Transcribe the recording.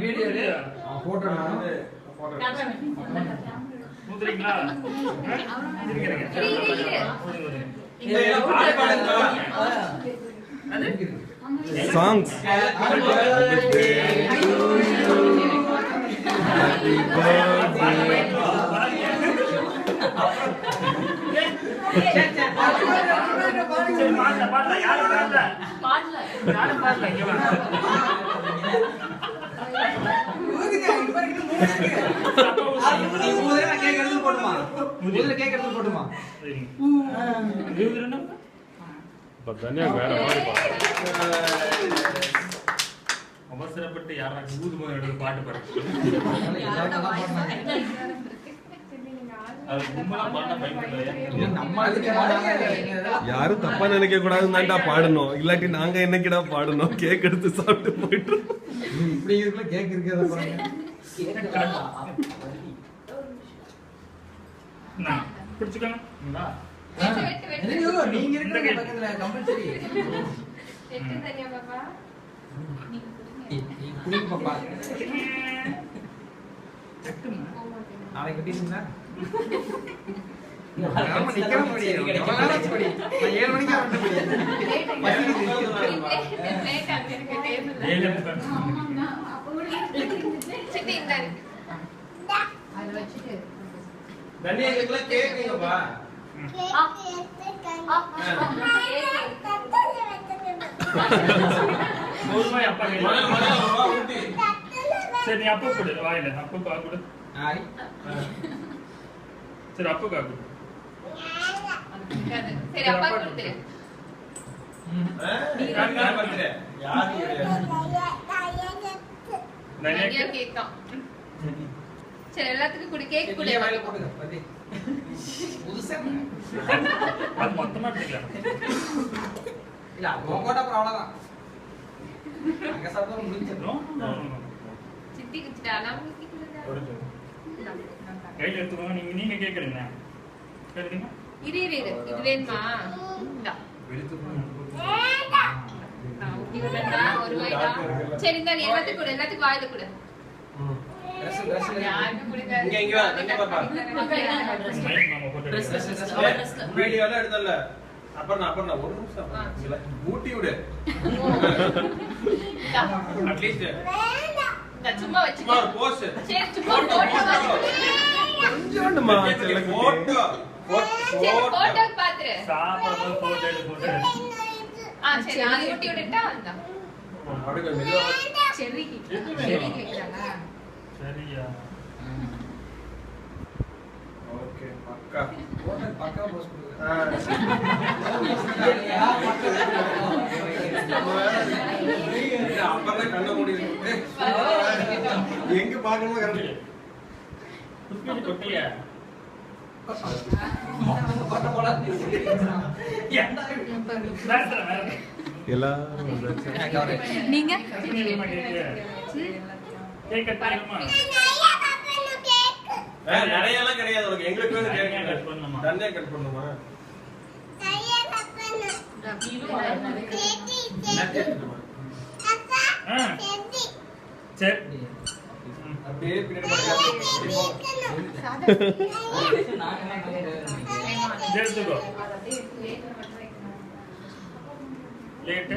video எடு photo முந்திரீங்களா songs happy birthday to you happy birthday சரி பாடல யாரும் பாடல இங்க வா முதல்ல கேக் எடுத்து போடுமா பதனியா வேற மாதிரி பாடு அவசரப்பட்டு யாராச்சும் ஊதுமோ எடுத்து பாட்டு பாடு அது கும்பலா பாட்ட பயன்படுத்தலையா யாரும் தப்பா நினைக்க கூடாதுன்னு தான்டா பாடணும் இல்லாட்டி நாங்க என்னைக்குடா பாடணும் கேக் எடுத்து சாப்பிட்டு போயிட்டு இப்படி இருக்குல கேக் இருக்கறத பாருங்க நான் பிடிச்சுக்கங்க நீங்க இருக்கிற பக்கத்துல கம்பல்சரி எட்டு தனியா பாப்பா நீ குடிங்க பாப்பா நாளைக்கு கட்டிட்டீங்களா நாம நிக்க முடியும் நான் 7 மணிக்கு வந்து முடியும் லேட் ஆகி இருக்கு டேபிள்ல ஆமாங்க அப்ப கூட சிட்டி இந்த இருக்கு அத வச்சிட்டு தண்ணியக்குள்ள கேக்குங்கப்பா போதுமா அப்பா சரி நீ அப்பா கொடு வாயில அப்பா பா கொடு ஆய் சரி அப்பா கொடு சரி அப்பா கொடுத்துரு நிறைய கேக்கா சரி எல்லாத்துக்கும் குடி கேக் குடி புதுசா அது மொத்தமா எடுத்துக்கலாம் இல்ல உங்கோட அவ்வளவுதான் அங்க சாப்பிட முடிஞ்சிரும் சித்தி குச்சிட்டா நான் கையில எடுத்துக்கோங்க நீங்க கேக்குறீங்க கேக்குறீங்க இரு இது வேணுமா இந்தா இவரடா ஒரு வாய்டா சரி இந்த எல்லாத்துக்கும் வாயில கொடு யாருக்கு குடிக்காது இங்க வா தண்ணி பாப்பா வீடியோல எடுத்தல அப்புறம் ஒரு நிமிஷம் இல்ல ஊட்டி விடு அட்லீஸ்ட் சும்மா வச்சுக்கோ ஒரு போஸ் சரி சும்மா போட்டோ கொஞ்சோண்டுமா போட்டோ போட்டோ பாத்துரு சாப்பிடும்போது போட்டோ எடுத்து சரி நான் ஊட்டி விட்டுட்டா வந்தா அப்படியே மெதுவா சரி கேக்குறாங்க சரியா ஓகே பக்கா பக்கா போஸ் அப்பதான் கண்ண மூடிடு எங்க பாக்கணும் கரெக்ட் குப்பி கொட்டியா எல்லாரும் நீங்க நிறைய எல்லாம் கிடையாது உனக்கு எங்களுக்கு வந்து கேக் தண்ணே கட் பண்ணுமா சரி அப்படியே பின்னாடி எடுத்துக்கோ லேட்டு